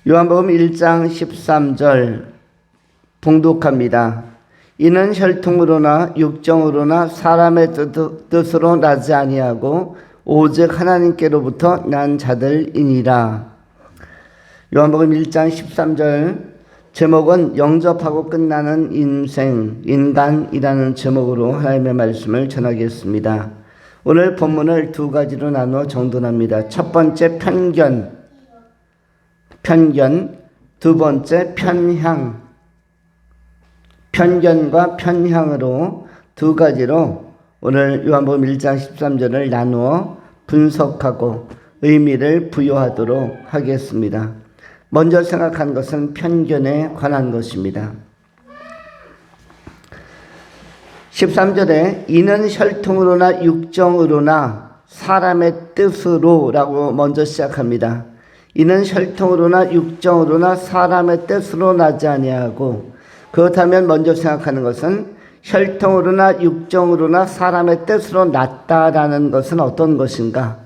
요한복음 1장 13절 봉독합니다. 이는 혈통으로나 육정으로나 사람의 뜻으로 나지 아니하고 오직 하나님께로부터 난 자들이니라. 요한복음 1장 13절 제목은 영접하고 끝나는 인간이라는 제목으로 하나님의 말씀을 전하겠습니다. 오늘 본문을 두 가지로 나누어 정돈합니다. 첫 번째 편견, 두 번째 편향. 편견과 편향으로 두 가지로 오늘 요한복음 1장 13절을 나누어 분석하고 의미를 부여하도록 하겠습니다. 먼저 생각한 것은 편견에 관한 것입니다. 13절에 이는 혈통으로나 육정으로나 사람의 뜻으로 라고 먼저 시작합니다. 이는 혈통으로나 육정으로나 사람의 뜻으로 나지 아니하고, 그렇다면 먼저 생각하는 것은 혈통으로나 육정으로나 사람의 뜻으로 났다라는 것은 어떤 것인가?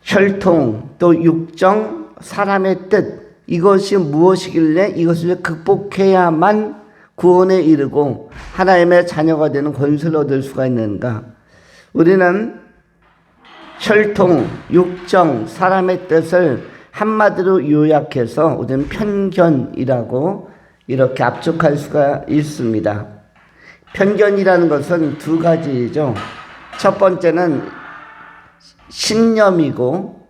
혈통 또 육정 사람의 뜻, 이것이 무엇이길래 이것을 극복해야만 구원에 이르고 하나님의 자녀가 되는 권세를 얻을 수가 있는가? 우리는 혈통, 육정, 사람의 뜻을 한마디로 요약해서 우리는 편견이라고 이렇게 압축할 수가 있습니다. 편견이라는 것은 두 가지죠. 첫 번째는 신념이고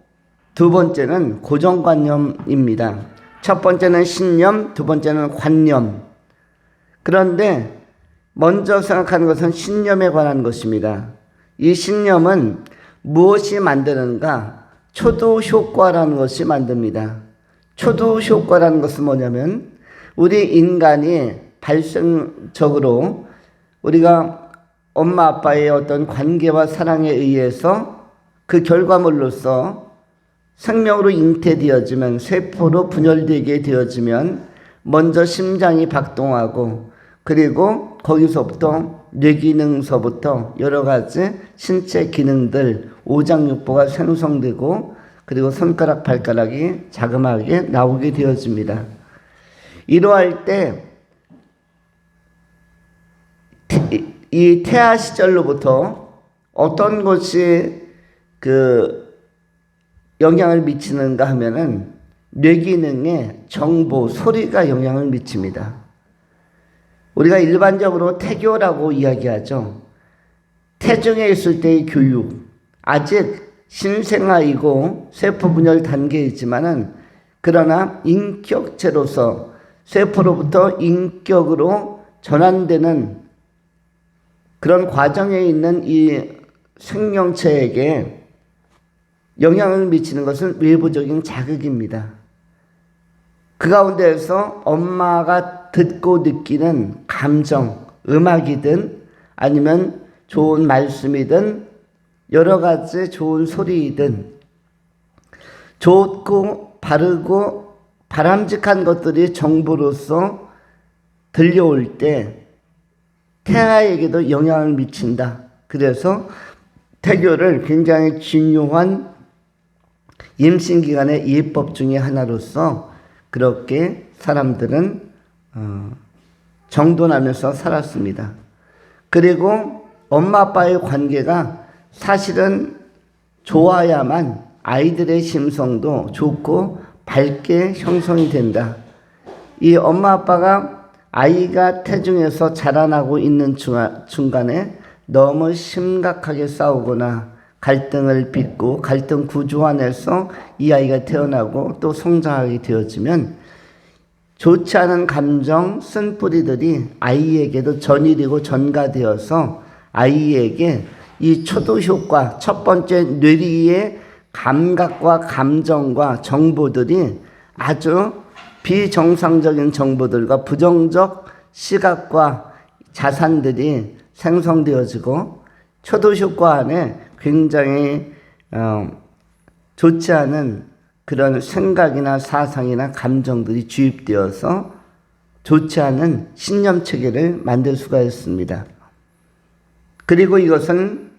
두 번째는 고정관념입니다. 첫 번째는 신념, 두 번째는 관념. 그런데 먼저 생각하는 것은 신념에 관한 것입니다. 이 신념은 무엇이 만드는가? 초두 효과라는 것이 만듭니다. 초두 효과라는 것은 뭐냐면 우리 인간이 발생적으로 우리가 엄마 아빠의 어떤 관계와 사랑에 의해서 그 결과물로서 생명으로 잉태되어지면, 세포로 분열되게 되어지면 먼저 심장이 박동하고, 그리고 거기서부터 뇌기능서부터 여러 가지 신체 기능들, 오장육부가 생성되고, 그리고 손가락 발가락이 자그마하게 나오게 되어집니다. 이러할 때 이 태아 시절로부터 어떤 것이 영향을 미치는가 하면은 뇌기능에 정보, 소리가 영향을 미칩니다. 우리가 일반적으로 태교라고 이야기하죠. 태중에 있을 때의 교육, 아직 신생아이고 세포 분열 단계에 있지만은, 그러나 인격체로서 세포로부터 인격으로 전환되는 그런 과정에 있는 이 생명체에게 영향을 미치는 것은 외부적인 자극입니다. 그 가운데에서 엄마가 듣고 느끼는 감정, 음악이든 아니면 좋은 말씀이든 여러 가지 좋은 소리이든 좋고 바르고 바람직한 것들이 정보로서 들려올 때 태아에게도 영향을 미친다. 그래서 태교를 굉장히 중요한 임신기간의 예법 중에 하나로서 그렇게 사람들은 정돈하면서 살았습니다. 그리고 엄마 아빠의 관계가 사실은 좋아야만 아이들의 심성도 좋고 밝게 형성이 된다. 이 엄마 아빠가 아이가 태중에서 자라나고 있는 중간에 너무 심각하게 싸우거나 갈등을 빚고 갈등 구조 안에서 이 아이가 태어나고 또 성장하게 되어지면 좋지 않은 감정, 쓴뿌리들이 아이에게도 전이되고 전가되어서 아이에게 이 초두 효과, 첫 번째 뇌리의 감각과 감정과 정보들이 아주 비정상적인 정보들과 부정적 시각과 자산들이 생성되어지고, 초두 효과 안에 굉장히 좋지 않은 그런 생각이나 사상이나 감정들이 주입되어서 좋지 않은 신념 체계를 만들 수가 있습니다. 그리고 이것은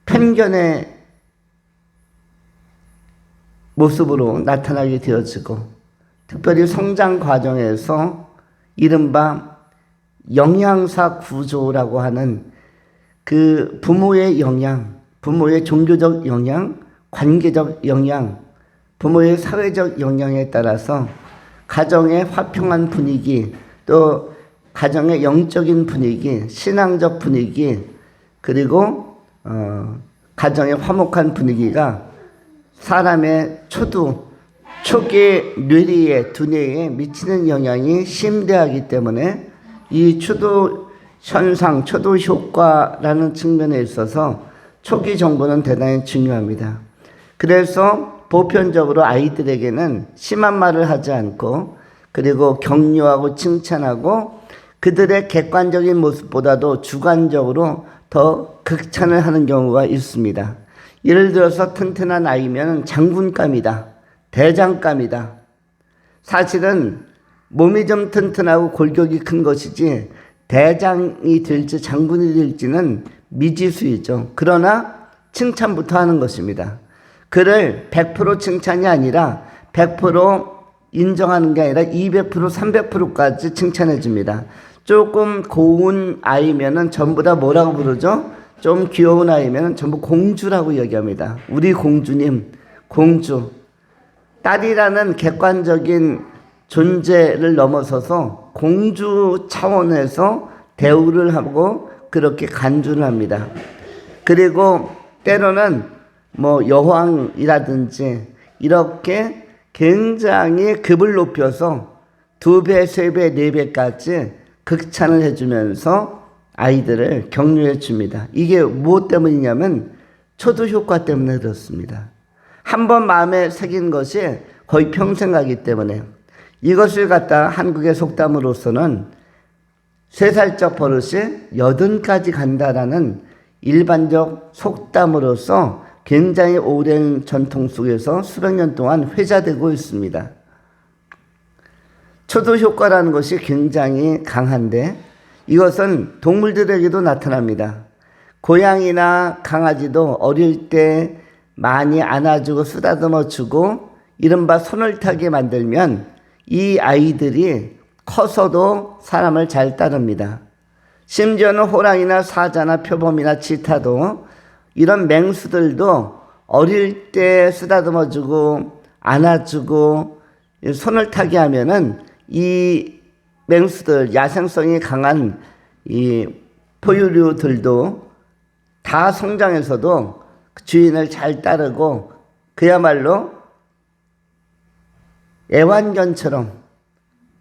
편견에 모습으로 나타나게 되어지고, 특별히 성장 과정에서 이른바 영양사 구조라고 하는 그 부모의 영향, 부모의 종교적 영향, 관계적 영향, 부모의 사회적 영향에 따라서 가정의 화평한 분위기, 또 가정의 영적인 분위기, 신앙적 분위기, 그리고 가정의 화목한 분위기가 사람의 초기 뇌리에, 두뇌에 미치는 영향이 심대하기 때문에 이 초도 현상, 초도 효과라는 측면에 있어서 초기 정보는 대단히 중요합니다. 그래서 보편적으로 아이들에게는 심한 말을 하지 않고, 그리고 격려하고 칭찬하고, 그들의 객관적인 모습보다도 주관적으로 더 극찬을 하는 경우가 있습니다. 예를 들어서 튼튼한 아이면 장군감이다, 대장감이다. 사실은 몸이 좀 튼튼하고 골격이 큰 것이지 대장이 될지 장군이 될지는 미지수이죠. 그러나 칭찬부터 하는 것입니다. 그를 100% 칭찬이 아니라 100% 인정하는 게 아니라 200%, 300%까지 칭찬해 줍니다. 조금 고운 아이면은 전부 다 뭐라고 부르죠? 좀 귀여운 아이면은 전부 공주라고 얘기합니다. 우리 공주님, 공주. 딸이라는 객관적인 존재를 넘어서서 공주 차원에서 대우를 하고 그렇게 간주를 합니다. 그리고 때로는 뭐 여왕이라든지 이렇게 굉장히 급을 높여서 2배, 3배, 4배까지 극찬을 해주면서 아이들을 격려해 줍니다. 이게 무엇 때문이냐면 초도 효과 때문에 그렇습니다. 한번 마음에 새긴 것이 거의 평생 가기 때문에, 이것을 갖다 한국의 속담으로서는 3살적 버릇이 80까지 간다라는 일반적 속담으로서 굉장히 오랜 전통 속에서 수백 년 동안 회자되고 있습니다. 초도 효과라는 것이 굉장히 강한데 이것은 동물들에게도 나타납니다. 고양이나 강아지도 어릴 때 많이 안아주고 쓰다듬어주고 이른바 손을 타게 만들면 이 아이들이 커서도 사람을 잘 따릅니다. 심지어는 호랑이나 사자나 표범이나 치타도 이런 맹수들도 어릴 때 쓰다듬어주고 안아주고 손을 타게 하면은 이 맹수들, 야생성이 강한 이 포유류들도 다 성장해서도 주인을 잘 따르고 그야말로 애완견처럼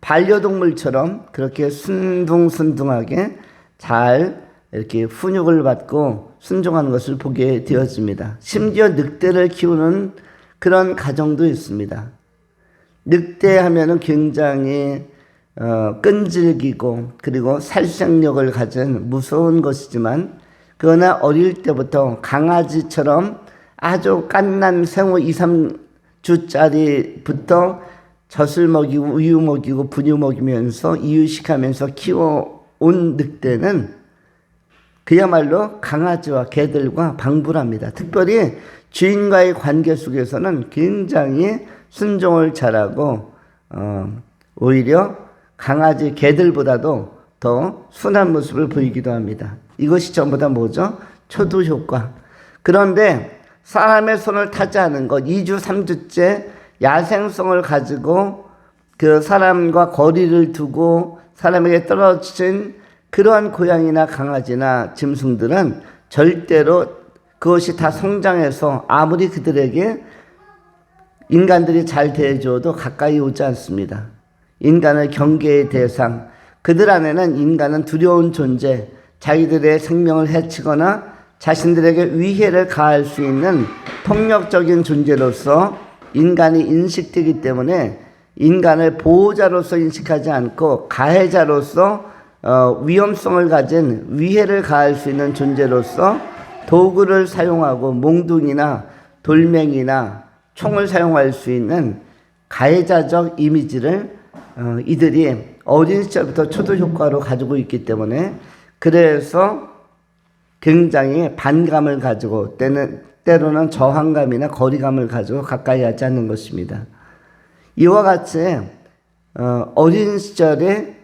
반려동물처럼 그렇게 순둥순둥하게 잘 이렇게 훈육을 받고 순종하는 것을 보게 되어집니다. 심지어 늑대를 키우는 그런 가정도 있습니다. 늑대 하면은 굉장히 끈질기고 그리고 살생력을 가진 무서운 것이지만, 그러나 어릴 때부터 강아지처럼 아주 갓난 생후 2, 3주짜리부터 젖을 먹이고 우유 먹이고 분유 먹이면서 이유식하면서 키워온 늑대는 그야말로 강아지와 개들과 방불합니다. 특별히 주인과의 관계 속에서는 굉장히 순종을 잘하고 오히려 강아지 개들보다도 더 순한 모습을 보이기도 합니다. 이것이 전부 다 뭐죠? 초도 효과. 그런데 사람의 손을 타지 않은 것, 2주, 3주째 야생성을 가지고 그 사람과 거리를 두고 사람에게 떨어진 그러한 고양이나 강아지나 짐승들은 절대로 그것이 다 성장해서 아무리 그들에게 인간들이 잘 대해줘도 가까이 오지 않습니다. 인간의 경계의 대상, 그들 안에는 인간은 두려운 존재, 자기들의 생명을 해치거나 자신들에게 위해를 가할 수 있는 폭력적인 존재로서 인간이 인식되기 때문에 인간을 보호자로서 인식하지 않고 가해자로서 위험성을 가진 위해를 가할 수 있는 존재로서 도구를 사용하고 몽둥이나 돌멩이나 총을 사용할 수 있는 가해자적 이미지를 이들이 어린 시절부터 초도 효과로 가지고 있기 때문에, 그래서 굉장히 반감을 가지고 때로는 저항감이나 거리감을 가지고 가까이 하지 않는 것입니다. 이와 같이 어린 시절에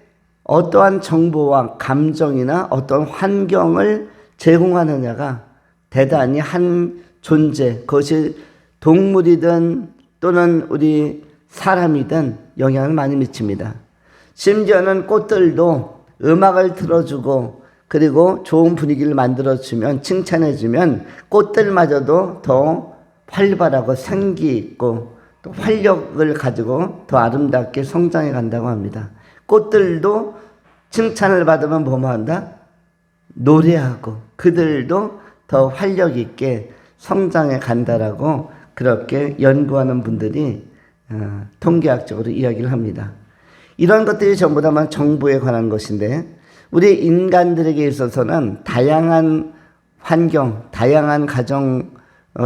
어떠한 정보와 감정이나 어떤 환경을 제공하느냐가 대단히 한 존재, 그것이 동물이든 또는 우리 사람이든 영향을 많이 미칩니다. 심지어는 꽃들도 음악을 틀어주고 그리고 좋은 분위기를 만들어주면, 칭찬해주면 꽃들마저도 더 활발하고 생기 있고 또 활력을 가지고 더 아름답게 성장해 간다고 합니다. 꽃들도 칭찬을 받으면 뭐뭐 한다? 노래하고 그들도 더 활력 있게 성장해 간다라고 그렇게 연구하는 분들이 통계학적으로 이야기를 합니다. 이런 것들이 전부 다 정보에 관한 것인데 우리 인간들에게 있어서는 다양한 환경, 다양한 가정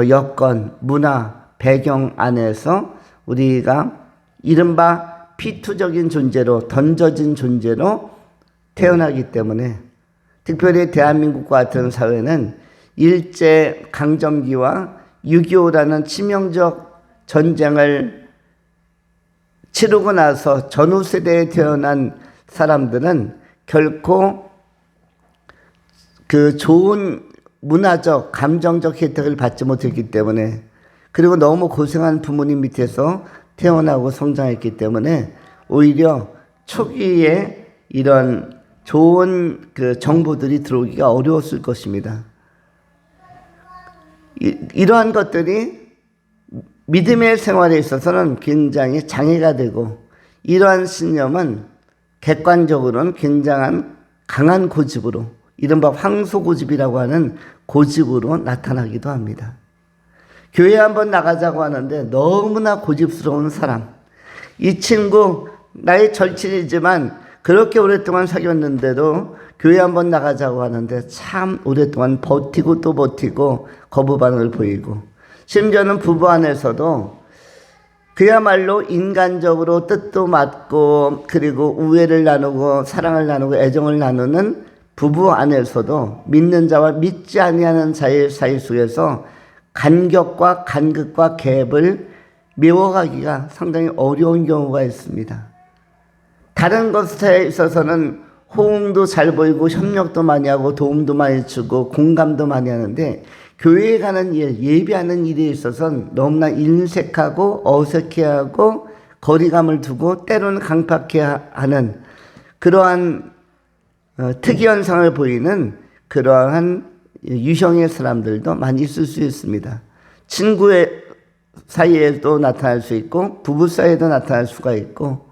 여건, 문화, 배경 안에서 우리가 이른바 피투적인 존재로 던져진 존재로 태어나기 때문에 특별히 대한민국과 같은 사회는 일제 강점기와 6.25라는 치명적 전쟁을 치르고 나서 전후 세대에 태어난 사람들은 결코 그 좋은 문화적, 감정적 혜택을 받지 못했기 때문에, 그리고 너무 고생한 부모님 밑에서 태어나고 성장했기 때문에 오히려 초기에 이런 좋은 그 정보들이 들어오기가 어려웠을 것입니다. 이러한 것들이 믿음의 생활에 있어서는 굉장히 장애가 되고, 이러한 신념은 객관적으로는 굉장한 강한 고집으로, 이른바 황소고집이라고 하는 고집으로 나타나기도 합니다. 교회 한번 나가자고 하는데 너무나 고집스러운 사람, 이 친구 나의 절친이지만 그렇게 오랫동안 사귀었는데도 교회 한번 나가자고 하는데 참 오랫동안 버티고 또 버티고 거부 반응을 보이고, 심지어는 부부 안에서도 그야말로 인간적으로 뜻도 맞고 그리고 우애를 나누고 사랑을 나누고 애정을 나누는 부부 안에서도 믿는 자와 믿지 아니하는 자의 사이 속에서 간격과 간극과 갭을 메워가기가 상당히 어려운 경우가 있습니다. 다른 것에 있어서는 호응도 잘 보이고 협력도 많이 하고 도움도 많이 주고 공감도 많이 하는데, 교회에 가는 일, 예배하는 일에 있어서는 너무나 인색하고 어색해하고 거리감을 두고 때로는 강팍해하는 그러한 특이현상을 보이는 그러한 유형의 사람들도 많이 있을 수 있습니다. 친구의 사이에도 나타날 수 있고 부부 사이에도 나타날 수가 있고,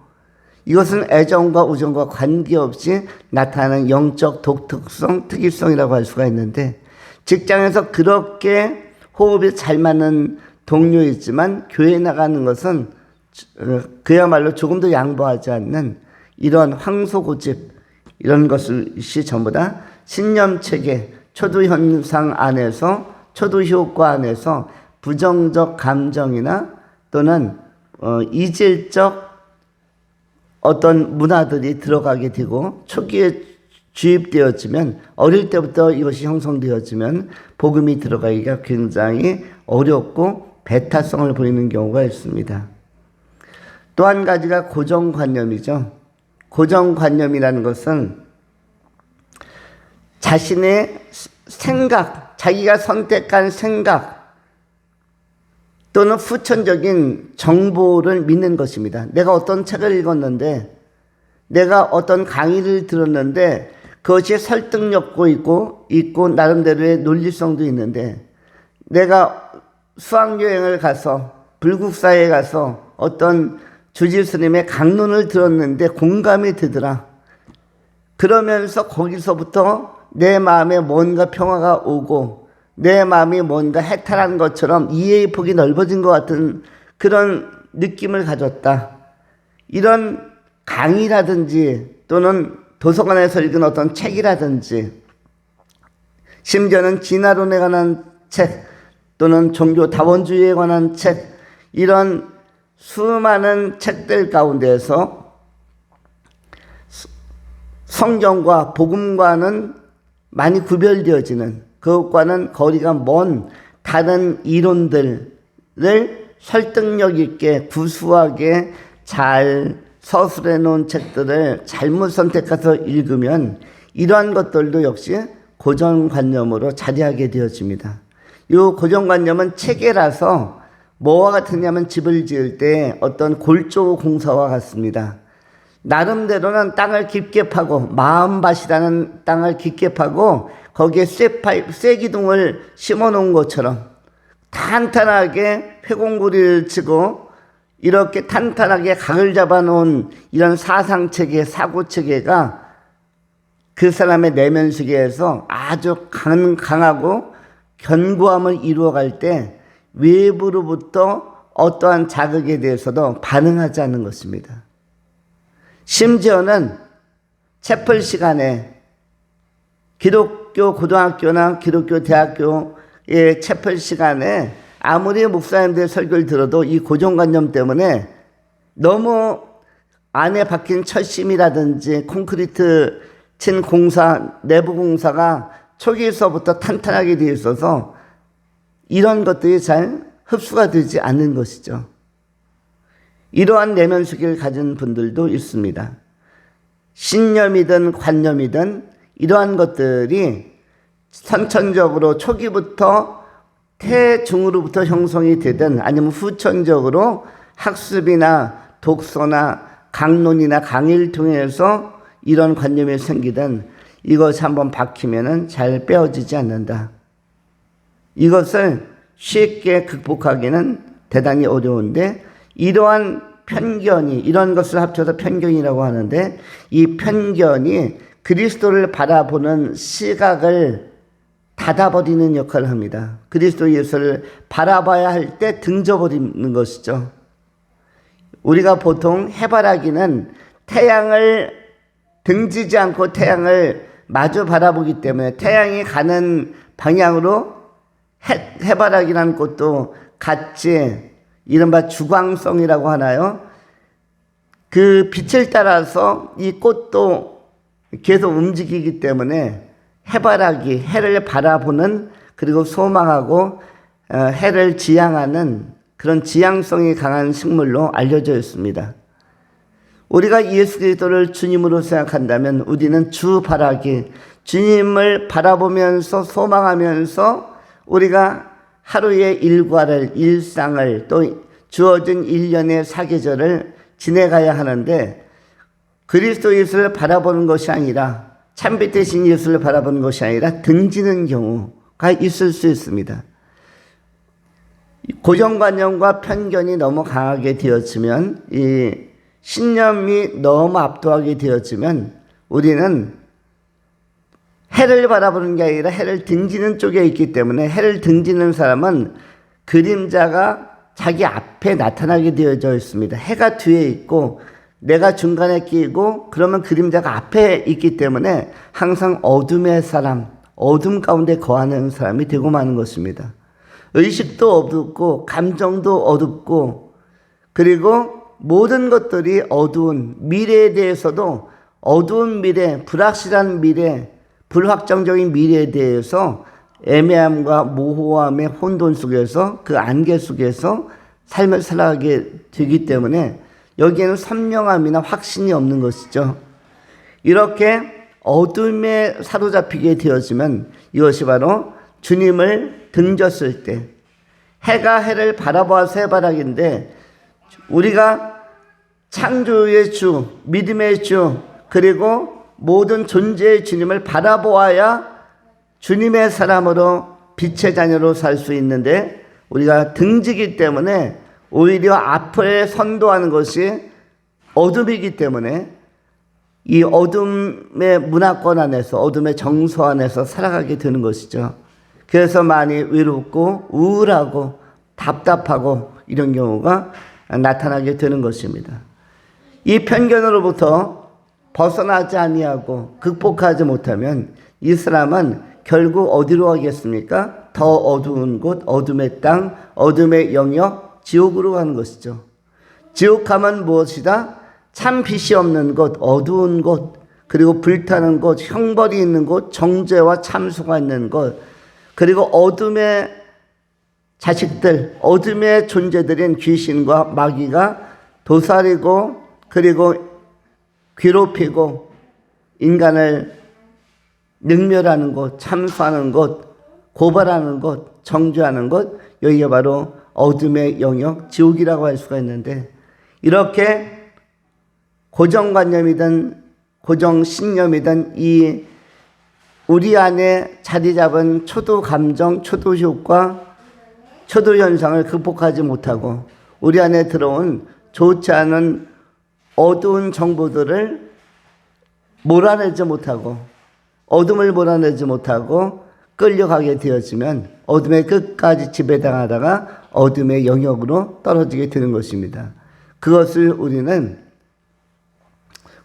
이것은 애정과 우정과 관계없이 나타나는 영적 독특성, 특이성이라고 할 수가 있는데, 직장에서 그렇게 호흡이 잘 맞는 동료이지만 교회에 나가는 것은 그야말로 조금도 양보하지 않는 이런 황소고집, 이런 것이 전부 다 신념체계, 초두현상 안에서, 초두효과 안에서 부정적 감정이나 또는 이질적 어떤 문화들이 들어가게 되고, 초기에 주입되어지면, 어릴 때부터 이것이 형성되어지면 복음이 들어가기가 굉장히 어렵고 배타성을 보이는 경우가 있습니다. 또 한 가지가 고정관념이죠. 고정관념이라는 것은 자신의 생각, 자기가 선택한 생각 또는 후천적인 정보를 믿는 것입니다. 내가 어떤 책을 읽었는데, 내가 어떤 강의를 들었는데 그것이 설득력도 있고 나름대로의 논리성도 있는데, 내가 수학여행을 가서 불국사에 가서 어떤 주지스님의 강론을 들었는데 공감이 되더라. 그러면서 거기서부터 내 마음에 뭔가 평화가 오고 내 마음이 뭔가 해탈한 것처럼 이해의 폭이 넓어진 것 같은 그런 느낌을 가졌다. 이런 강의라든지 또는 도서관에서 읽은 어떤 책이라든지, 심지어는 진화론에 관한 책 또는 종교 다원주의에 관한 책, 이런 수많은 책들 가운데에서 성경과 복음과는 많이 구별되어지는, 그것과는 거리가 먼 다른 이론들을 설득력 있게 구수하게 잘 서술해 놓은 책들을 잘못 선택해서 읽으면 이러한 것들도 역시 고정관념으로 자리하게 되어집니다. 이 고정관념은 체계라서 뭐와 같으냐면 집을 지을 때 어떤 골조 공사와 같습니다. 나름대로는 땅을 깊게 파고 마음밭이라는 땅을 깊게 파고 거기에 쇠기둥을 심어놓은 것처럼 탄탄하게 회공구리를 치고 이렇게 탄탄하게 각을 잡아놓은 이런 사상체계, 사고체계가 그 사람의 내면세계에서 아주 강하고 견고함을 이루어갈 때 외부로부터 어떠한 자극에 대해서도 반응하지 않는 것입니다. 심지어는 채플 시간에 기독교 고등학교나 기독교 대학교의 채플 시간에 아무리 목사님들의 설교를 들어도 이 고정관념 때문에 너무 안에 박힌 철심이라든지 콘크리트 친 공사, 내부 공사가 초기에서부터 탄탄하게 되어 있어서 이런 것들이 잘 흡수가 되지 않는 것이죠. 이러한 내면수기를 가진 분들도 있습니다. 신념이든 관념이든 이러한 것들이 선천적으로 초기부터 태중으로부터 형성이 되든 아니면 후천적으로 학습이나 독서나 강론이나 강의를 통해서 이런 관념이 생기든 이것이 한번 박히면은 잘 빼어지지 않는다. 이것을 쉽게 극복하기는 대단히 어려운데 이러한 편견이 이런 것을 합쳐서 편견이라고 하는데 이 편견이 그리스도를 바라보는 시각을 닫아버리는 역할을 합니다. 그리스도 예수를 바라봐야 할 때 등져버리는 것이죠. 우리가 보통 해바라기는 태양을 등지지 않고 태양을 마주 바라보기 때문에 태양이 가는 방향으로 해바라기라는 꽃도 같이 이른바 주광성이라고 하나요? 그 빛을 따라서 이 꽃도 계속 움직이기 때문에 해바라기, 해를 바라보는 그리고 소망하고 해를 지향하는 그런 지향성이 강한 식물로 알려져 있습니다. 우리가 예수 그리스도를 주님으로 생각한다면 우리는 주바라기, 주님을 바라보면서 소망하면서 우리가 하루의 일과를, 일상을 또 주어진 1년의 사계절을 지내가야 하는데 그리스도 예수를 바라보는 것이 아니라 참빛 되신 예수를 바라보는 것이 아니라 등지는 경우가 있을 수 있습니다. 고정관념과 편견이 너무 강하게 되어지면 이 신념이 너무 압도하게 되어지면 우리는 해를 바라보는 게 아니라 해를 등지는 쪽에 있기 때문에 해를 등지는 사람은 그림자가 자기 앞에 나타나게 되어져 있습니다. 해가 뒤에 있고 내가 중간에 끼고 그러면 그림자가 앞에 있기 때문에 항상 어둠의 사람, 어둠 가운데 거하는 사람이 되고 마는 것입니다. 의식도 어둡고 감정도 어둡고 그리고 모든 것들이 어두운 미래에 대해서도 어두운 미래, 불확실한 미래, 불확정적인 미래에 대해서 애매함과 모호함의 혼돈 속에서 그 안개 속에서 삶을 살아가게 되기 때문에 여기에는 선명함이나 확신이 없는 것이죠. 이렇게 어둠에 사로잡히게 되어지면 이것이 바로 주님을 등졌을 때 해가 해를 바라보아서 해바라기인데 우리가 창조의 주, 믿음의 주 그리고 모든 존재의 주님을 바라보아야 주님의 사람으로 빛의 자녀로 살 수 있는데 우리가 등지기 때문에 오히려 앞을 선도하는 것이 어둠이기 때문에 이 어둠의 문화권 안에서 어둠의 정서 안에서 살아가게 되는 것이죠. 그래서 많이 외롭고 우울하고 답답하고 이런 경우가 나타나게 되는 것입니다. 이 편견으로부터 벗어나지 아니하고 극복하지 못하면 이 사람은 결국 어디로 가겠습니까? 더 어두운 곳, 어둠의 땅, 어둠의 영역, 지옥으로 가는 것이죠. 지옥하면 무엇이다? 참 빛이 없는 곳, 어두운 곳, 그리고 불타는 곳, 형벌이 있는 곳, 정죄와 참수가 있는 곳, 그리고 어둠의 자식들, 어둠의 존재들인 귀신과 마귀가 도사리고 그리고 괴롭히고 인간을 능멸하는 곳, 참수하는 곳, 고발하는 곳, 정죄하는 곳, 여기가 바로 어둠의 영역, 지옥이라고 할 수가 있는데, 이렇게 고정관념이든 고정신념이든 이 우리 안에 자리 잡은 초도 감정, 초도 효과, 초도 현상을 극복하지 못하고 우리 안에 들어온 좋지 않은 어두운 정보들을 몰아내지 못하고 어둠을 몰아내지 못하고 끌려가게 되어지면 어둠의 끝까지 지배당하다가 어둠의 영역으로 떨어지게 되는 것입니다. 그것을 우리는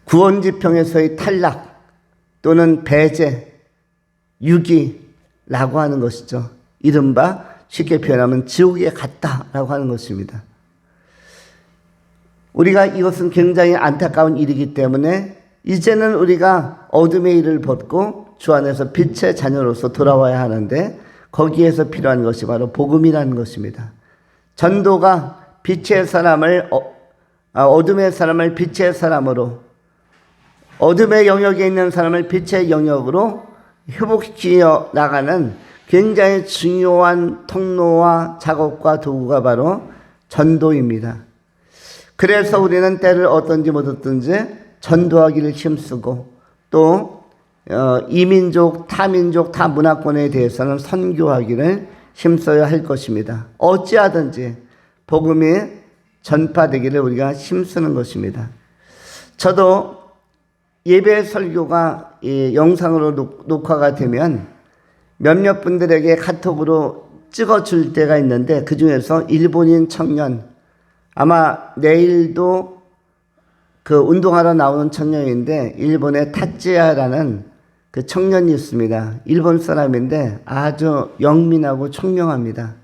구원지평에서의 탈락 또는 배제, 유기라고 하는 것이죠. 이른바 쉽게 표현하면 지옥에 갔다라고 하는 것입니다. 우리가 이것은 굉장히 안타까운 일이기 때문에 이제는 우리가 어둠의 일을 벗고 주 안에서 빛의 자녀로서 돌아와야 하는데, 거기에서 필요한 것이 바로 복음이라는 것입니다. 전도가 빛의 사람을 어둠의 사람을 빛의 사람으로, 어둠의 영역에 있는 사람을 빛의 영역으로 회복시켜 나가는 굉장히 중요한 통로와 작업과 도구가 바로 전도입니다. 그래서 우리는 때를 어떤지 못 어떤지 전도하기를 힘쓰고, 또 이민족, 타민족, 타문화권에 대해서는 선교하기를 힘써야 할 것입니다. 어찌하든지 복음이 전파되기를 우리가 힘쓰는 것입니다. 저도 예배 설교가 영상으로 녹화가 되면 몇몇 분들에게 카톡으로 찍어줄 때가 있는데, 그 중에서 일본인 청년, 아마 내일도 그 운동하러 나오는 청년인데 일본의 타찌야라는 그 청년이 있습니다. 일본 사람인데 아주 영민하고 총명합니다.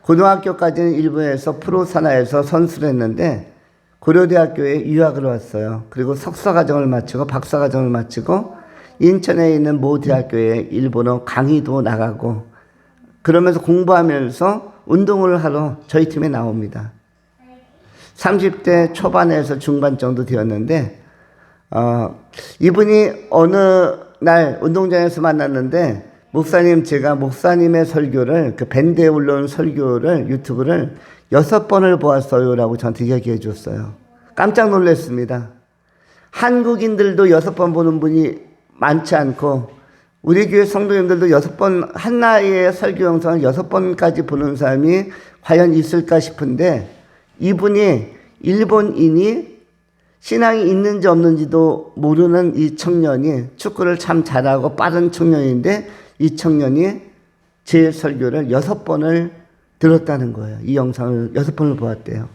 고등학교까지는 일본에서 프로 산하에서 선수를 했는데 고려대학교에 유학을 왔어요. 그리고 석사과정을 마치고 박사과정을 마치고 인천에 있는 모 대학교에 일본어 강의도 나가고, 그러면서 공부하면서 운동을 하러 저희 팀에 나옵니다. 30대 초반에서 중반 정도 되었는데, 이분이 어느 날 운동장에서 만났는데, 목사님, 제가 목사님의 설교를, 그 밴드에 올라온 설교를, 유튜브를 6번을 보았어요 라고 저한테 이야기해 줬어요. 깜짝 놀랐습니다. 한국인들도 6번 보는 분이 많지 않고, 우리 교회 성도님들도 6번, 한나의 설교 영상을 6번까지 보는 사람이 과연 있을까 싶은데, 이분이 일본인이 신앙이 있는지 없는지도 모르는 이 청년이 축구를 참 잘하고 빠른 청년인데, 이 청년이 제 설교를 6번을 들었다는 거예요. 이 영상을 6번을 보았대요.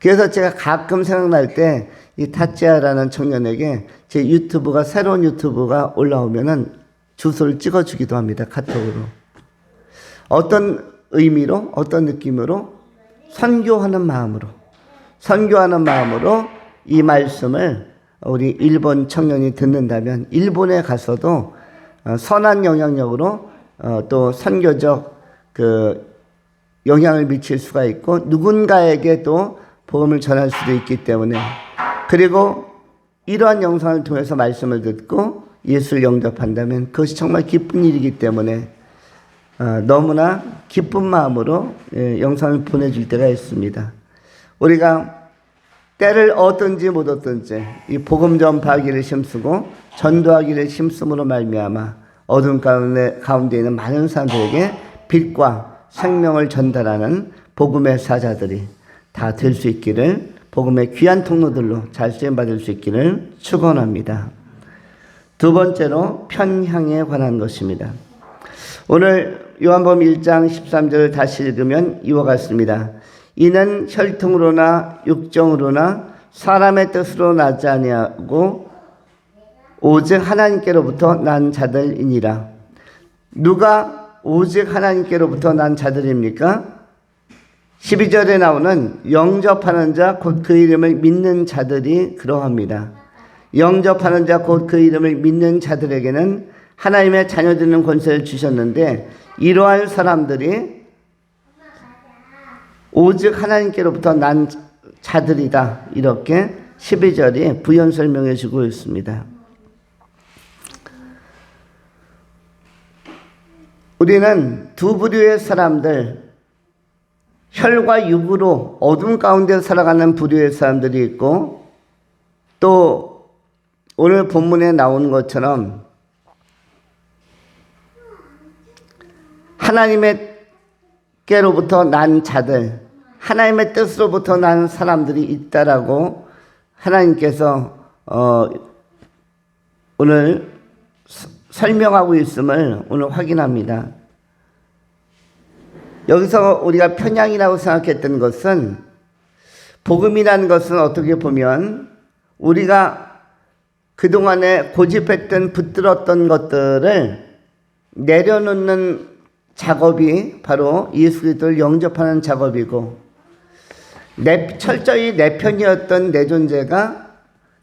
그래서 제가 가끔 생각날 때 이 타찌야라는 청년에게 제 유튜브가, 새로운 유튜브가 올라오면은 주소를 찍어주기도 합니다. 카톡으로. 어떤 의미로, 어떤 느낌으로? 선교하는 마음으로 이 말씀을 우리 일본 청년이 듣는다면 일본에 가서도 선한 영향력으로 또 선교적 그 영향을 미칠 수가 있고, 누군가에게 또 복음을 전할 수도 있기 때문에, 그리고 이러한 영상을 통해서 말씀을 듣고 예수를 영접한다면 그것이 정말 기쁜 일이기 때문에 너무나 기쁜 마음으로 영상을 보내줄 때가 있습니다. 우리가 때를 얻든지 못 얻든지 이 복음 전파하기를 힘쓰고 전도하기를 힘쓰므로 말미암아 어둠 가운데 있는 많은 사람들에게 빛과 생명을 전달하는 복음의 사자들이 다 될 수 있기를, 복음의 귀한 통로들로 잘 쓰임받을 수 있기를 축원합니다. 두 번째로 편향에 관한 것입니다. 오늘 요한복음 1장 13절을 다시 읽으면 이와 같습니다. 이는 혈통으로나 육정으로나 사람의 뜻으로 나지 아니하고 오직 하나님께로부터 난 자들이니라. 누가 오직 하나님께로부터 난 자들입니까? 12절에 나오는 영접하는 자 곧 그 이름을 믿는 자들이 그러합니다. 영접하는 자 곧 그 이름을 믿는 자들에게는 하나님의 자녀되는 권세를 주셨는데, 이러한 사람들이 오직 하나님께로부터 난 자들이다. 이렇게 12절이 부연 설명해 주고 있습니다. 우리는 두 부류의 사람들, 혈과 육으로 어둠 가운데 살아가는 부류의 사람들이 있고, 또 오늘 본문에 나오는 것처럼 하나님께로부터 난 자들, 하나님의 뜻으로부터 난 사람들이 있다라고 하나님께서 오늘 설명하고 있음을 오늘 확인합니다. 여기서 우리가 편향이라고 생각했던 것은, 복음이라는 것은 어떻게 보면 우리가 그동안에 고집했던 붙들었던 것들을 내려놓는 작업이 바로 예수 그리스도를 영접하는 작업이고, 철저히 내 편이었던 내 존재가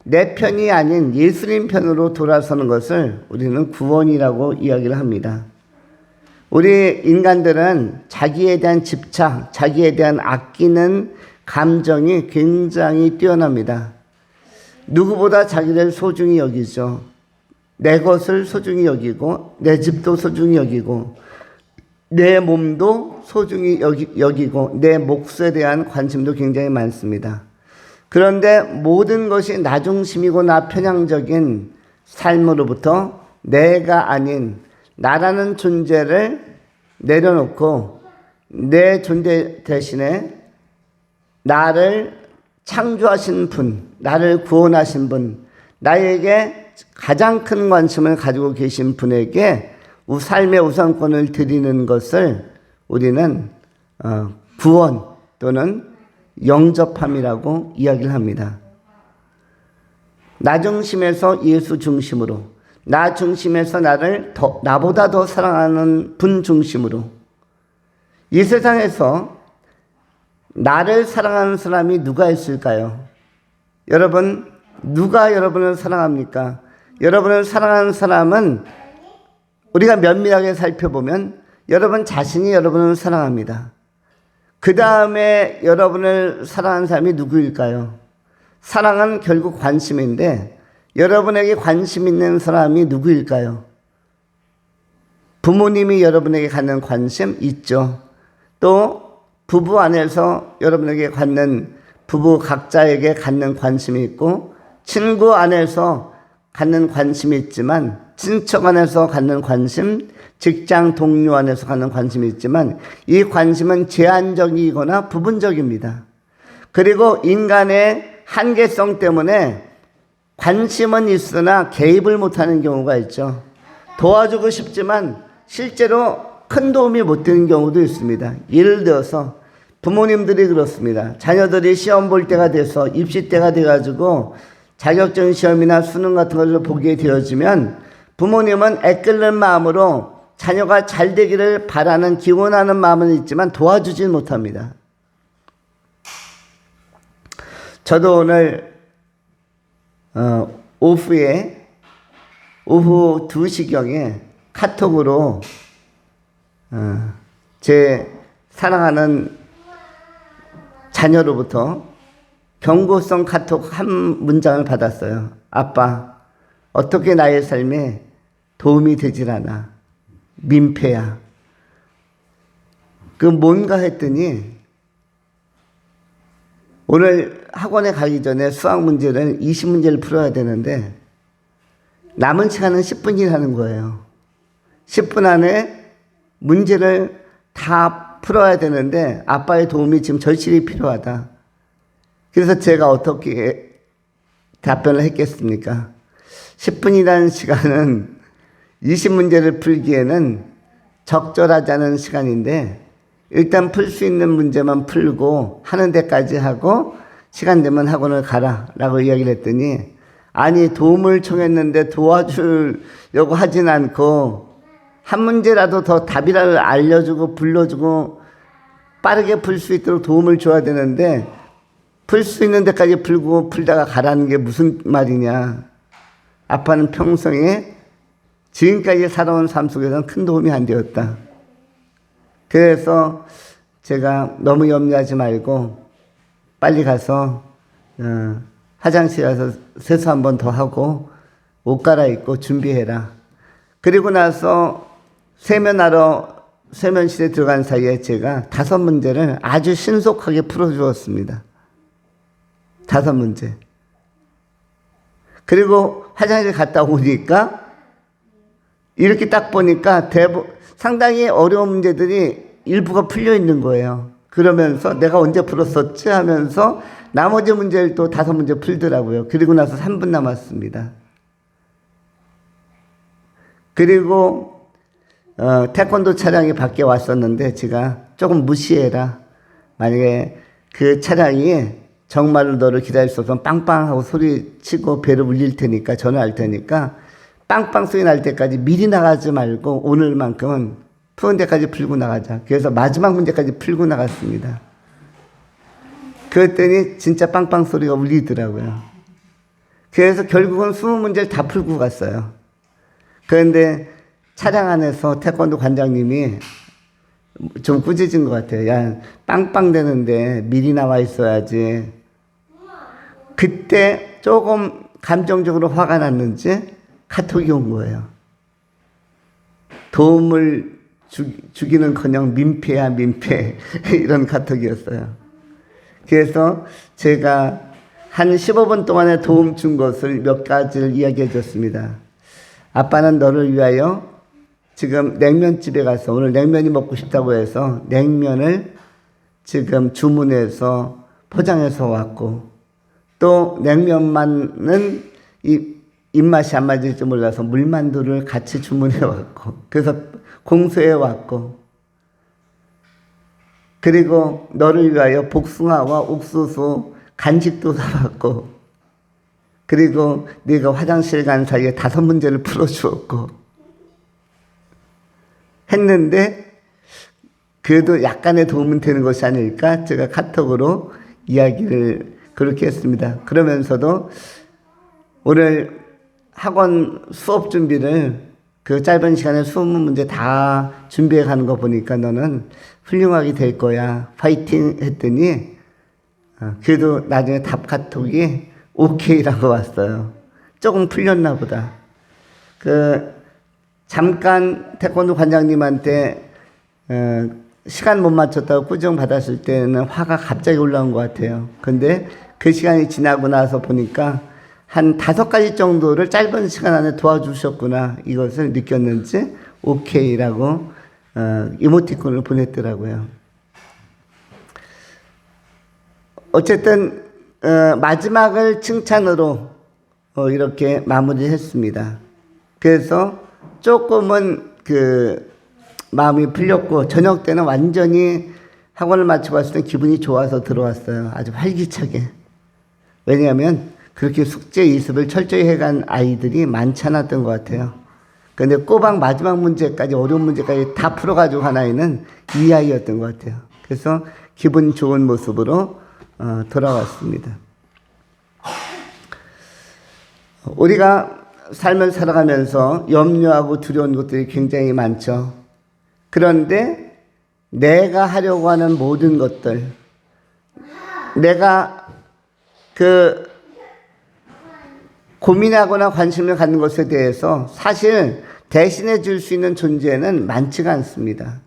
내 편이 아닌 예수님 편으로 돌아서는 것을 우리는 구원이라고 이야기를 합니다. 우리 인간들은 자기에 대한 집착, 자기에 대한 아끼는 감정이 굉장히 뛰어납니다. 누구보다 자기를 소중히 여기죠. 내 것을 소중히 여기고, 내 집도 소중히 여기고, 내 몸도 소중히 여기고, 내 몫에 대한 관심도 굉장히 많습니다. 그런데 모든 것이 나 중심이고 나 편향적인 삶으로부터 내가 아닌 나라는 존재를 내려놓고, 내 존재 대신에 나를 창조하신 분, 나를 구원하신 분, 나에게 가장 큰 관심을 가지고 계신 분에게 삶의 우선권을 드리는 것을 우리는 구원 또는 영접함이라고 이야기를 합니다. 나 중심에서 예수 중심으로, 나 중심에서 나보다 더 사랑하는 분 중심으로. 이 세상에서 나를 사랑하는 사람이 누가 있을까요? 여러분, 누가 여러분을 사랑합니까? 여러분을 사랑하는 사람은 우리가 면밀하게 살펴보면 여러분 자신이 여러분을 사랑합니다. 그 다음에 여러분을 사랑하는 사람이 누구일까요? 사랑은 결국 관심인데, 여러분에게 관심 있는 사람이 누구일까요? 부모님이 여러분에게 갖는 관심 있죠. 또 부부 안에서 여러분에게 갖는, 부부 각자에게 갖는 관심이 있고, 친구 안에서 갖는 관심이 있지만, 친척 안에서 갖는 관심, 직장 동료 안에서 갖는 관심이 있지만, 이 관심은 제한적이거나 부분적입니다. 그리고 인간의 한계성 때문에 관심은 있으나 개입을 못하는 경우가 있죠. 도와주고 싶지만 실제로 큰 도움이 못 되는 경우도 있습니다. 예를 들어서 부모님들이 그렇습니다. 자녀들이 시험 볼 때가 돼서, 입시 때가 돼가지고 자격증 시험이나 수능 같은 것을 보게 되어지면 부모님은 애끓는 마음으로 자녀가 잘 되기를 바라는, 기원하는 마음은 있지만 도와주지 못합니다. 저도 오늘 오후 2시경에 카톡으로 제 사랑하는 자녀로부터 경고성 카톡 한 문장을 받았어요. 아빠, 어떻게 나의 삶에 도움이 되질 않아. 민폐야. 그 뭔가 했더니, 오늘 학원에 가기 전에 수학 문제를 20문제를 풀어야 되는데 남은 시간은 10분이라는 거예요. 10분 안에 문제를 다 풀어야 되는데 아빠의 도움이 지금 절실히 필요하다. 그래서 제가 어떻게 답변을 했겠습니까? 10분이라는 시간은 20문제를 풀기에는 적절하지 않은 시간인데, 일단 풀 수 있는 문제만 풀고 하는 데까지 하고 시간 되면 학원을 가라 라고 이야기를 했더니, 아니 도움을 청했는데 도와주려고 하진 않고 한 문제라도 더 답이라도 알려주고 불러주고 빠르게 풀 수 있도록 도움을 줘야 되는데 풀 수 있는 데까지 풀고 풀다가 가라는 게 무슨 말이냐. 아빠는 평생에 지금까지 살아온 삶 속에서는 큰 도움이 안 되었다. 그래서 제가 너무 염려하지 말고 빨리 가서 화장실 가서 세수 한 번 더 하고 옷 갈아입고 준비해라. 그리고 나서 세면실에 들어간 사이에 제가 5문제를 아주 신속하게 풀어주었습니다. 5문제. 그리고 화장실 갔다 오니까 이렇게 딱 보니까 상당히 어려운 문제들이 일부가 풀려 있는 거예요. 그러면서 내가 언제 풀었었지 하면서 나머지 문제를 또 5문제 풀더라고요. 그리고 나서 3분 남았습니다. 그리고 태권도 차량이 밖에 왔었는데 제가 조금 무시해라. 만약에 그 차량이 정말로 너를 기다릴 수 없으면 빵빵 하고 소리치고 배를 울릴 테니까, 전화할 테니까 빵빵 소리 날 때까지 미리 나가지 말고 오늘만큼은 푸는 데까지 풀고 나가자. 그래서 마지막 문제까지 풀고 나갔습니다. 그랬더니 진짜 빵빵 소리가 울리더라고요. 그래서 결국은 20문제를 다 풀고 갔어요. 그런데 차량 안에서 태권도 관장님이 좀 꾸짖은 것 같아요. 야, 빵빵 되는데 미리 나와 있어야지. 그때 조금 감정적으로 화가 났는지 카톡이 온 거예요. 도움을 주기는커녕 민폐야 민폐 이런 카톡이었어요. 그래서 제가 한 15분 동안에 도움 준 것을 몇 가지를 이야기해 줬습니다. 아빠는 너를 위하여 지금 냉면집에 가서 오늘 냉면이 먹고 싶다고 해서 냉면을 지금 주문해서 포장해서 왔고, 또 냉면만은 입맛이 안 맞을지 몰라서 물만두를 같이 주문해 왔고, 그래서 공수해 왔고, 그리고 너를 위하여 복숭아와 옥수수 간식도 사왔고, 그리고 네가 화장실 간 사이에 5문제를 풀어주었고 했는데, 그래도 약간의 도움은 되는 것이 아닐까 제가 카톡으로 이야기를 그렇게 했습니다. 그러면서도 오늘 학원 수업 준비를 그 짧은 시간에 20문제 다 준비해 가는 거 보니까 너는 훌륭하게 될 거야. 파이팅 했더니 그래도 나중에 답 카톡이 오케이라고 왔어요. 조금 풀렸나 보다. 잠깐 태권도 관장님한테 시간 못 맞췄다고 꾸중 받았을 때는 화가 갑자기 올라온 것 같아요. 근데 그 시간이 지나고 나서 보니까 한 5가지 정도를 짧은 시간 안에 도와주셨구나, 이것을 느꼈는지 오케이라고 이모티콘을 보냈더라고요. 어쨌든 마지막을 칭찬으로 이렇게 마무리했습니다. 그래서 조금은 마음이 풀렸고, 저녁 때는 완전히 학원을 마치고 왔을 때 기분이 좋아서 들어왔어요. 아주 활기차게. 왜냐하면 그렇게 숙제 이습을 철저히 해간 아이들이 많지 않았던 것 같아요. 그런데 꼬박 마지막 문제까지, 어려운 문제까지 다 풀어가지고 간 아이는 이 아이였던 것 같아요. 그래서 기분 좋은 모습으로 돌아왔습니다. 우리가 삶을 살아가면서 염려하고 두려운 것들이 굉장히 많죠. 그런데 내가 하려고 하는 모든 것들, 내가 고민하거나 관심을 갖는 것에 대해서 사실 대신해 줄 수 있는 존재는 많지가 않습니다.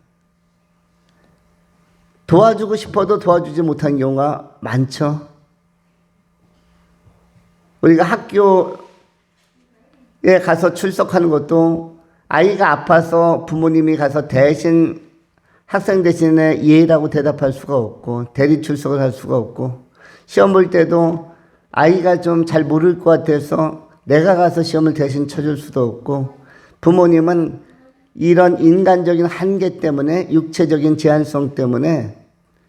도와주고 싶어도 도와주지 못한 경우가 많죠. 우리가 학교에 가서 출석하는 것도 아이가 아파서 부모님이 가서 대신 학생 대신에 예라고 대답할 수가 없고, 대리 출석을 할 수가 없고, 시험 볼 때도 아이가 좀 잘 모를 것 같아서 내가 가서 시험을 대신 쳐줄 수도 없고, 부모님은 이런 인간적인 한계 때문에, 육체적인 제한성 때문에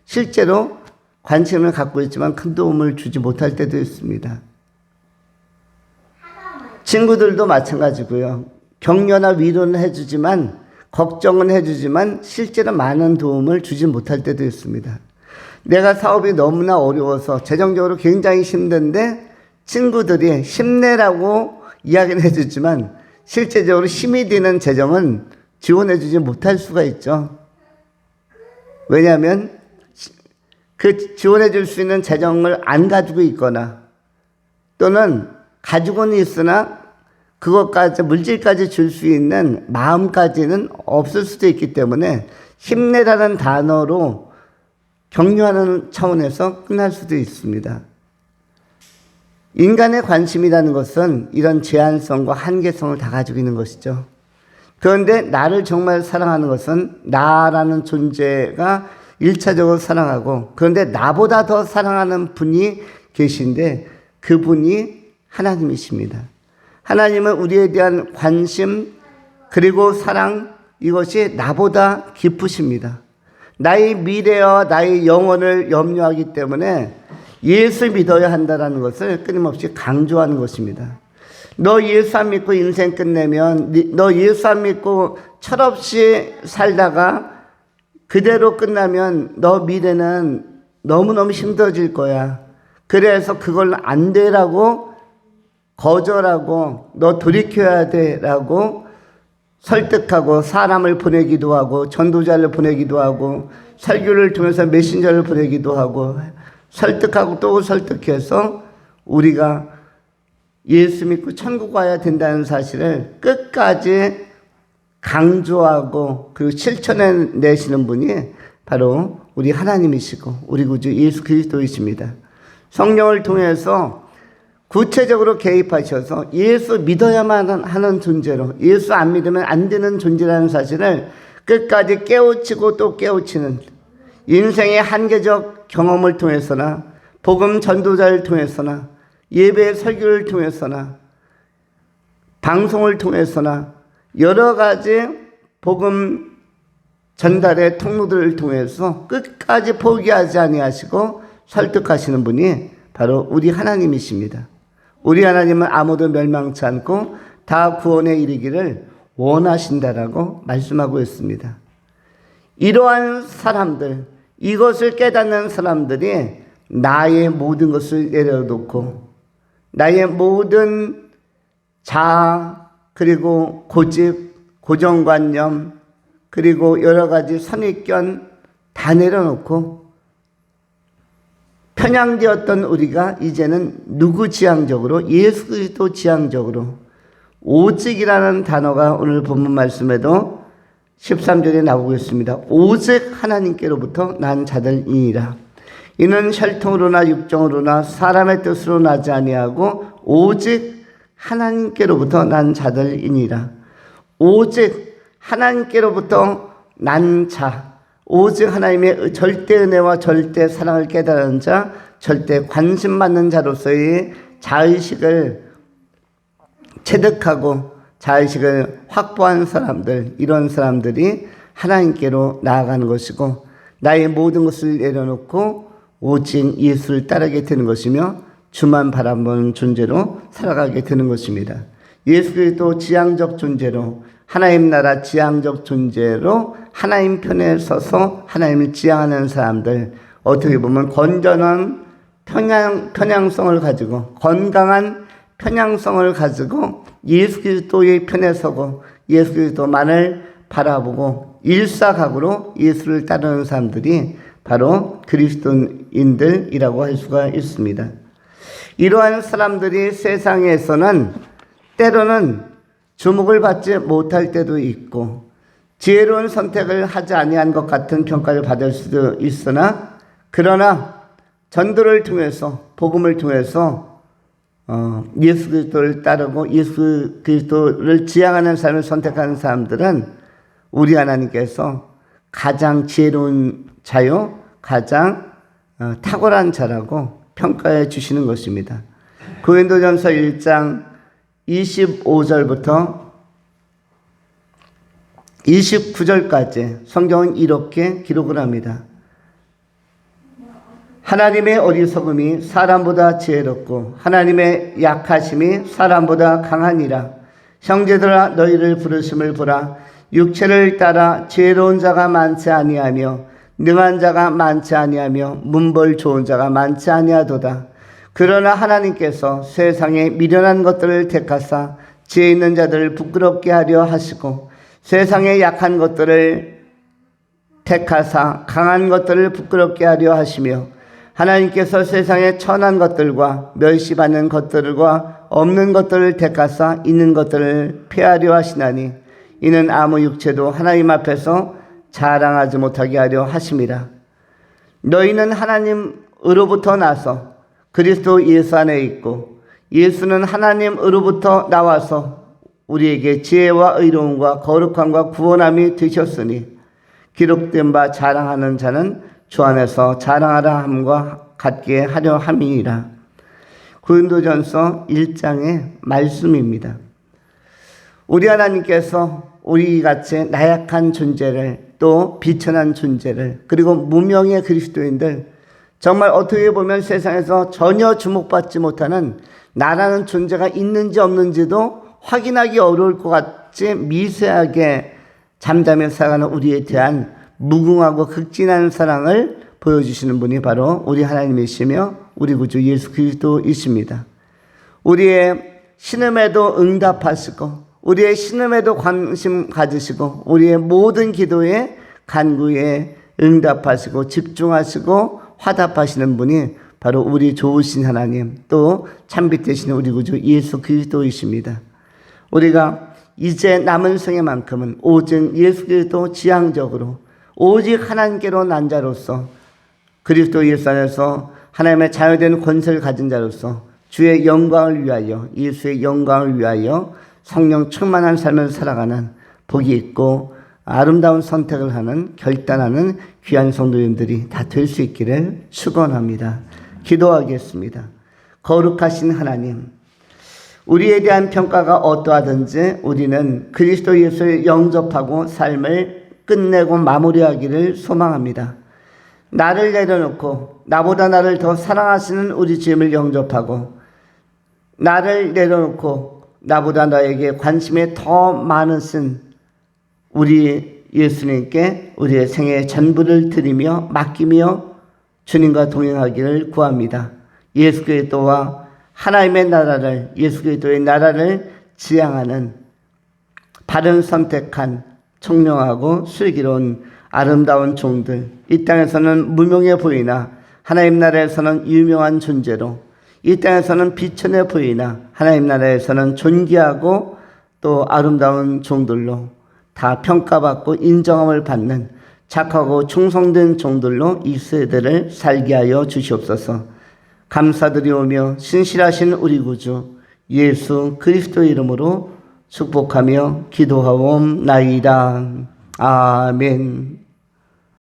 실제로 관심을 갖고 있지만 큰 도움을 주지 못할 때도 있습니다. 친구들도 마찬가지고요. 격려나 위로는 해주지만, 걱정은 해주지만 실제로 많은 도움을 주지 못할 때도 있습니다. 내가 사업이 너무나 어려워서 재정적으로 굉장히 힘든데 친구들이 힘내라고 이야기는 해주지만 실제적으로 힘이 되는 재정은 지원해주지 못할 수가 있죠. 왜냐하면 그 지원해 줄 수 있는 재정을 안 가지고 있거나 또는 가지고는 있으나 그것까지 물질까지 줄 수 있는 마음까지는 없을 수도 있기 때문에 힘내라는 단어로 격려하는 차원에서 끝날 수도 있습니다. 인간의 관심이라는 것은 이런 제한성과 한계성을 다 가지고 있는 것이죠. 그런데 나를 정말 사랑하는 것은 나라는 존재가 1차적으로 사랑하고, 그런데 나보다 더 사랑하는 분이 계신데 그분이 하나님이십니다. 하나님은 우리에 대한 관심 그리고 사랑, 이것이 나보다 깊으십니다. 나의 미래와 나의 영혼을 염려하기 때문에 예수 믿어야 한다는 것을 끊임없이 강조하는 것입니다. 너 예수 안 믿고 인생 끝내면, 너 예수 안 믿고 철없이 살다가 그대로 끝나면 너 미래는 너무너무 힘들어질 거야. 그래서 그걸 안 되라고 거절하고 너 돌이켜야 돼라고 설득하고 사람을 보내기도 하고 전도자를 보내기도 하고 설교를 통해서 메신저를 보내기도 하고 설득하고 또 설득해서 우리가 예수 믿고 천국 가야 된다는 사실을 끝까지 강조하고 그리고 실천해 내시는 분이 바로 우리 하나님이시고 우리 구주 예수 그리스도이십니다. 성령을 통해서 구체적으로 개입하셔서 예수 믿어야만 하는 존재로, 예수 안 믿으면 안 되는 존재라는 사실을 끝까지 깨우치고 또 깨우치는, 인생의 한계적 경험을 통해서나 복음 전도자를 통해서나 예배 설교를 통해서나 방송을 통해서나 여러 가지 복음 전달의 통로들을 통해서 끝까지 포기하지 아니하시고 설득하시는 분이 바로 우리 하나님이십니다. 우리 하나님은 아무도 멸망치 않고 다 구원에 이르기를 원하신다라고 말씀하고 있습니다. 이러한 사람들, 이것을 깨닫는 사람들이 나의 모든 것을 내려놓고 나의 모든 자아 그리고 고집, 고정관념 그리고 여러 가지 선입견 다 내려놓고 편향되었던 우리가 이제는 누구 지향적으로, 예수 그리스도 지향적으로, 오직이라는 단어가 오늘 본문 말씀에도 13절에 나오고 있습니다. 오직 하나님께로부터 난 자들이니라. 이는 혈통으로나 육정으로나 사람의 뜻으로 나지 아니하고 오직 하나님께로부터 난 자들이니라. 오직 하나님께로부터 난 자, 오직 하나님의 절대 은혜와 절대 사랑을 깨달은 자, 절대 관심 받는 자로서의 자의식을 체득하고 자의식을 확보한 사람들, 이런 사람들이 하나님께로 나아가는 것이고 나의 모든 것을 내려놓고 오직 예수를 따르게 되는 것이며 주만 바라보는 존재로 살아가게 되는 것입니다. 예수 그리스도 지향적 존재로, 하나님 나라 지향적 존재로 하나님 편에 서서 하나님을 지향하는 사람들, 어떻게 보면 건전한 편향성을 가지고, 건강한 편향성을 가지고 예수 그리스도의 편에 서고 예수 그리스도만을 바라보고 일사각오로 예수를 따르는 사람들이 바로 그리스도인들이라고 할 수가 있습니다. 이러한 사람들이 세상에서는 때로는 주목을 받지 못할 때도 있고 지혜로운 선택을 하지 아니한 것 같은 평가를 받을 수도 있으나, 그러나 전도를 통해서, 복음을 통해서 예수 그리스도를 따르고 예수 그리스도를 지향하는 삶을 선택하는 사람들은 우리 하나님께서 가장 지혜로운 자요, 가장 탁월한 자라고 평가해 주시는 것입니다. 고린도전서 1장 25절부터 29절까지 성경은 이렇게 기록을 합니다. 하나님의 어리석음이 사람보다 지혜롭고 하나님의 약하심이 사람보다 강하니라. 형제들아, 너희를 부르심을 보라. 육체를 따라 지혜로운 자가 많지 아니하며 능한 자가 많지 아니하며 문벌 좋은 자가 많지 아니하도다. 그러나 하나님께서 세상에 미련한 것들을 택하사 지혜 있는 자들을 부끄럽게 하려 하시고 세상에 약한 것들을 택하사 강한 것들을 부끄럽게 하려 하시며 하나님께서 세상의 천한 것들과 멸시받는 것들과 없는 것들을 택하사 있는 것들을 폐하려 하시나니 이는 아무 육체도 하나님 앞에서 자랑하지 못하게 하려 하심이라. 너희는 하나님으로부터 나서 그리스도 예수 안에 있고 예수는 하나님으로부터 나와서 우리에게 지혜와 의로움과 거룩함과 구원함이 되셨으니 기록된 바 자랑하는 자는 주 안에서 자랑하라 함과 같게 하려 함이니라. 고린도전서 1장의 말씀입니다. 우리 하나님께서 우리같이 나약한 존재를 또 비천한 존재를 그리고 무명의 그리스도인들 정말 어떻게 보면 세상에서 전혀 주목받지 못하는 나라는 존재가 있는지 없는지도 확인하기 어려울 것 같이 미세하게 잠잠히 살아가는 우리에 대한 무궁하고 극진한 사랑을 보여주시는 분이 바로 우리 하나님이시며 우리 구주 예수 그리스도이십니다. 우리의 신음에도 응답하시고 우리의 신음에도 관심 가지시고 우리의 모든 기도에 간구에 응답하시고 집중하시고 화답하시는 분이 바로 우리 좋으신 하나님 또 참빛 되시는 우리 구주 예수 그리스도이십니다. 우리가 이제 남은 생애만큼은 오직 예수 그리스도 지향적으로 오직 하나님께로 난 자로서 그리스도 예수 안에서 하나님의 자유된 권세를 가진 자로서 주의 영광을 위하여 예수의 영광을 위하여 성령 충만한 삶을 살아가는 복이 있고 아름다운 선택을 하는 결단하는 귀한 성도님들이 다 될 수 있기를 축원합니다. 기도하겠습니다. 거룩하신 하나님, 우리에 대한 평가가 어떠하든지 우리는 그리스도 예수를 영접하고 삶을 끝내고 마무리하기를 소망합니다. 나를 내려놓고 나보다 나를 더 사랑하시는 우리 주님을 영접하고 나를 내려놓고 나보다 나에게 관심이 더 많으신 우리 예수님께 우리의 생애의 전부를 드리며 맡기며 주님과 동행하기를 구합니다. 예수 그리스도와 하나님의 나라를 예수 그리스도의 나라를 지향하는 바른 선택한 청명하고 슬기로운 아름다운 종들 이 땅에서는 무명해 보이나 하나님 나라에서는 유명한 존재로 이 땅에서는 비천해 보이나 하나님 나라에서는 존귀하고 또 아름다운 종들로 다 평가받고 인정함을 받는 착하고 충성된 종들로 이 세대를 살게 하여 주시옵소서. 감사드리오며 신실하신 우리 구주 예수 그리스도 이름으로 축복하며 기도하옵나이다. 아멘.